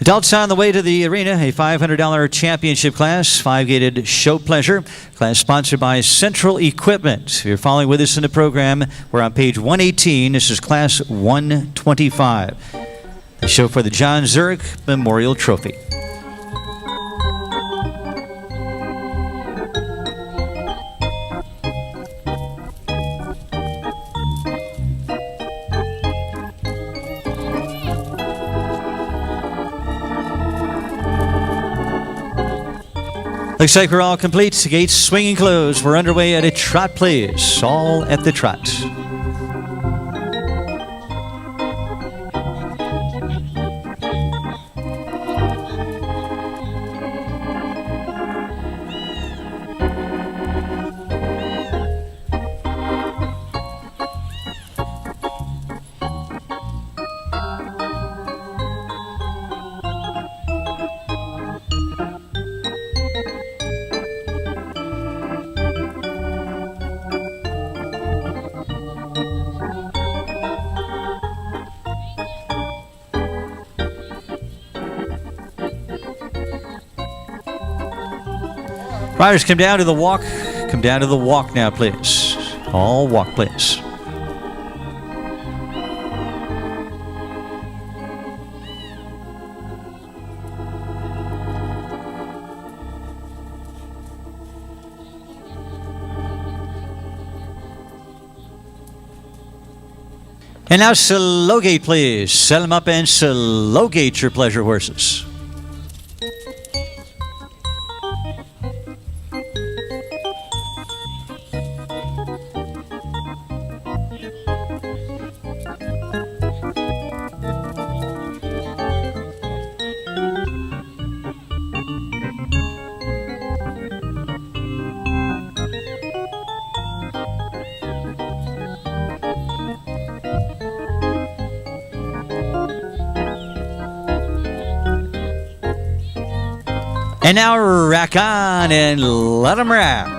Adults on the way to the arena, a $500 championship class, 5-gated show pleasure. Class sponsored by Central Equipment. If you're following with us in the program, we're on page 118. This is class 125. The show for the John Zurich Memorial Trophy. Looks like we're all complete. The gates swinging closed. We're underway at a trot, please. All at the trot. Riders, come down to the walk. Come down to the walk now, please. All walk, please. And now slow gate, please. Set them up and slow gate your pleasure horses. And now rack on and let them rack.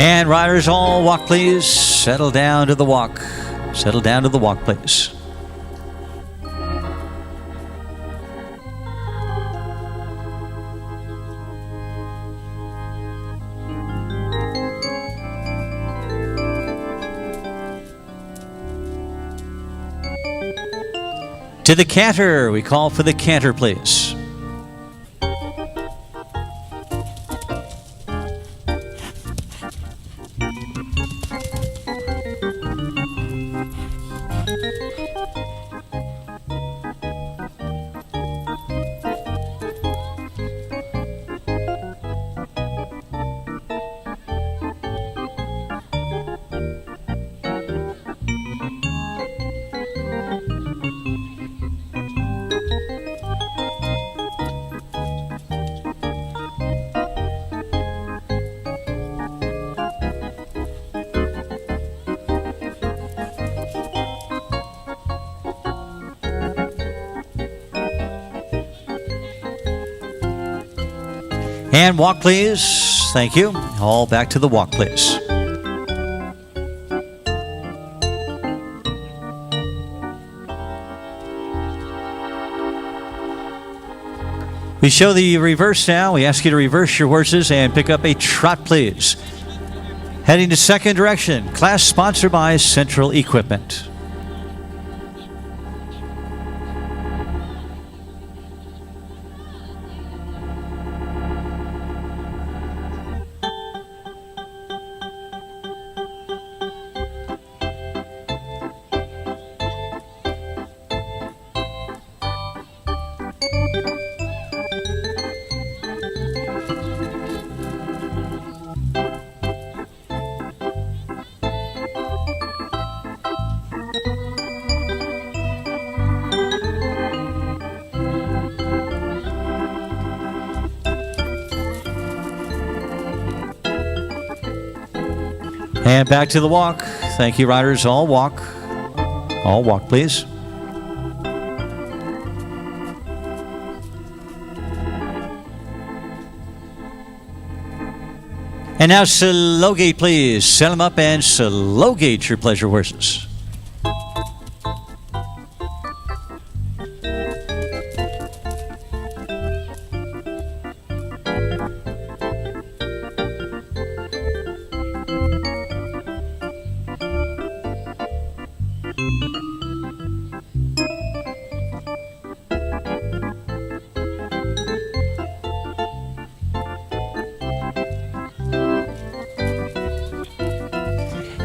And riders, all walk, please. Settle down to the walk. Settle down to the walk, please. To the canter. We call for the canter, please. And walk, please. Thank you. All back to the walk, please. We show the reverse now. We ask you to reverse your horses and pick up a trot, please. Heading to second direction. Class sponsored by Central Equipment. And back to the walk. Thank you, riders. All walk. All walk, please. And now slow gate, please. Set them up and slow gate your pleasure horses.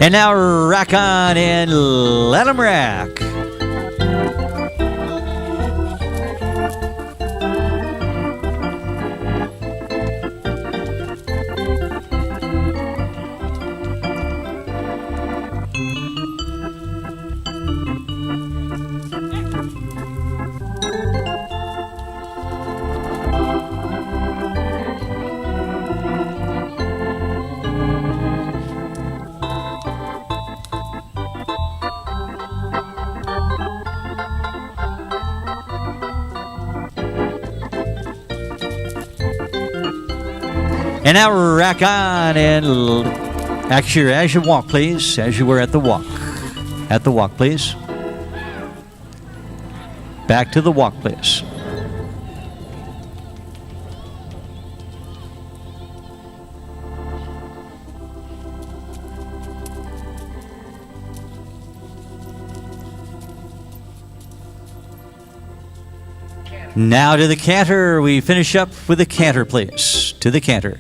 And now rack on and let them rack. And now rack on and actually as you walk, please, as you were at the walk. At the walk, please. Back to the walk, please. Now to the canter. We finish up with the canter, please. To the canter.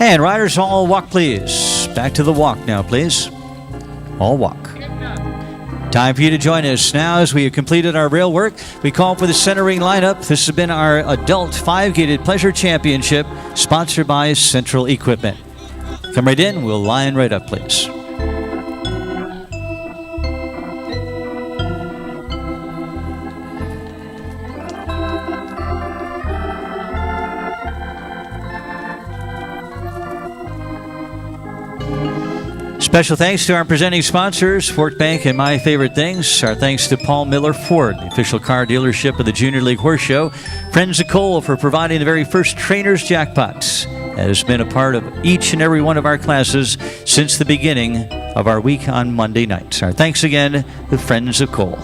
And riders, all walk, please. Back to the walk now, please. All walk. Time for you to join us now as we have completed our rail work. We call for the centering lineup. This has been our adult 5-gated pleasure championship, sponsored by Central Equipment. Come right in. We'll line right up, please. Special thanks to our presenting sponsors, Fort Bank and My Favorite Things. Our thanks to Paul Miller Ford, the official car dealership of the Junior League Horse Show. Friends of Cole for providing the very first Trainers Jackpots. That has been a part of each and every one of our classes since the beginning of our week on Monday nights. Our thanks again to Friends of Cole.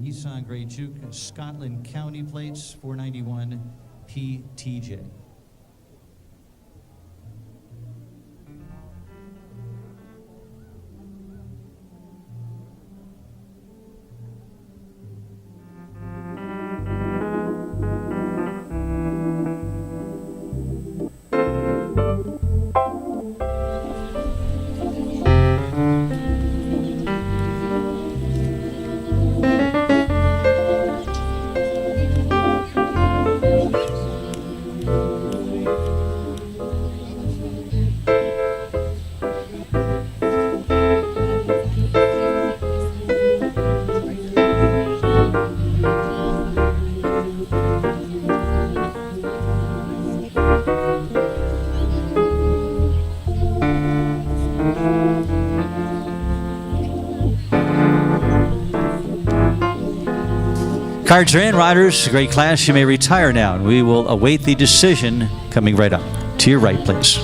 Nissan Grey Juke, Scotland County plates, 491 PTJ. Cards are in, riders. Great class. You may retire now, and we will await the decision coming right up. To your right, please.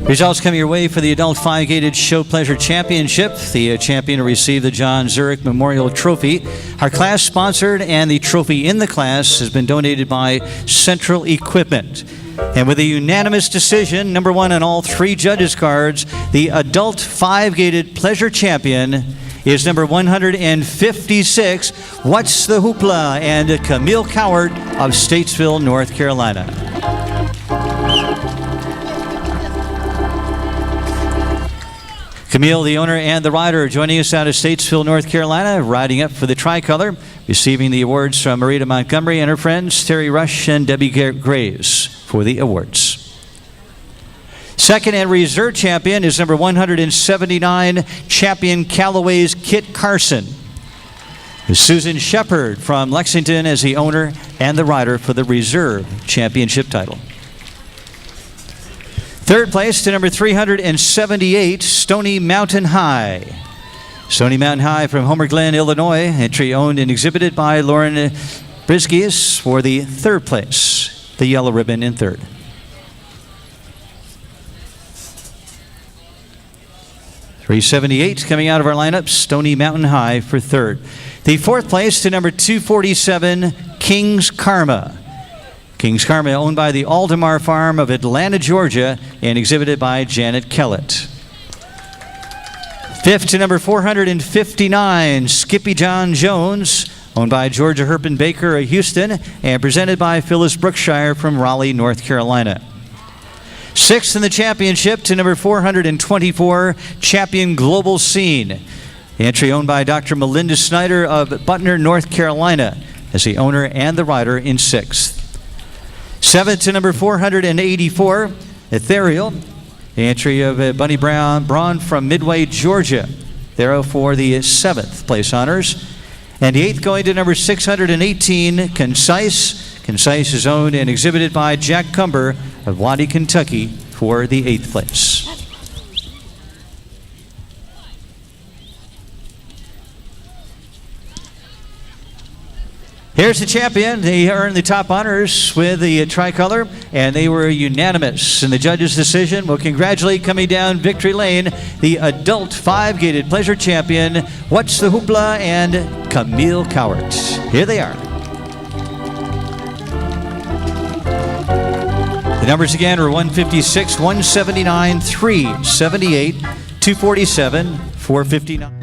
Results coming your way for the Adult 5-Gated Show Pleasure Championship. The champion will receive the John Zurich Memorial Trophy. Our class sponsored, and the trophy in the class has been donated by Central Equipment. And with a unanimous decision, number one on all three judges' cards, the Adult 5-Gated Pleasure Champion is number 156, What's the Hoopla, and Camille Cowart of Statesville, North Carolina. Camille, the owner and the rider, joining us out of Statesville, North Carolina, riding up for the tricolor, receiving the awards from Marita Montgomery and her friends, Terry Rush and Debbie Graves, for the awards. Second and reserve champion is number 179, champion Callaway's Kit Carson. Susan Shepard from Lexington as the owner and the rider for the reserve championship title. Third place to number 378, Stony Mountain High. Stony Mountain High from Homer Glen, Illinois. Entry owned and exhibited by Lauren Brisgies for the third place. The yellow ribbon in third. .378 coming out of our lineup, Stony Mountain High for third. The fourth place to number 247, King's Carma. King's Carma, owned by the Aldemar Farm of Atlanta, Georgia, and exhibited by Janet Kellett. Fifth to number 459, Skippy John Jones, owned by Georgia Herpin Baker of Houston, and presented by Phyllis Brookshire from Raleigh, North Carolina. Sixth in the championship to number 424, Champion Global Scene. The entry owned by Dr. Melinda Snyder of Butner, North Carolina, as the owner and the rider in sixth. Seventh to number 484, Ethereal. The entry of Bunny Braun from Midway, Georgia. There for the seventh place honors. And the eighth going to number 618, Concise. Concise is owned and exhibited by Jack Cumber of Waddy, Kentucky for the eighth place. Here's the champion. They earned the top honors with the tricolor, and they were unanimous in the judges' decision. We'll congratulate, coming down victory lane, the Adult 5-Gated Pleasure Champion, What's the Hoopla, and Camille Cowart. Here they are. The numbers again are 156, 179, 378, 247, 459.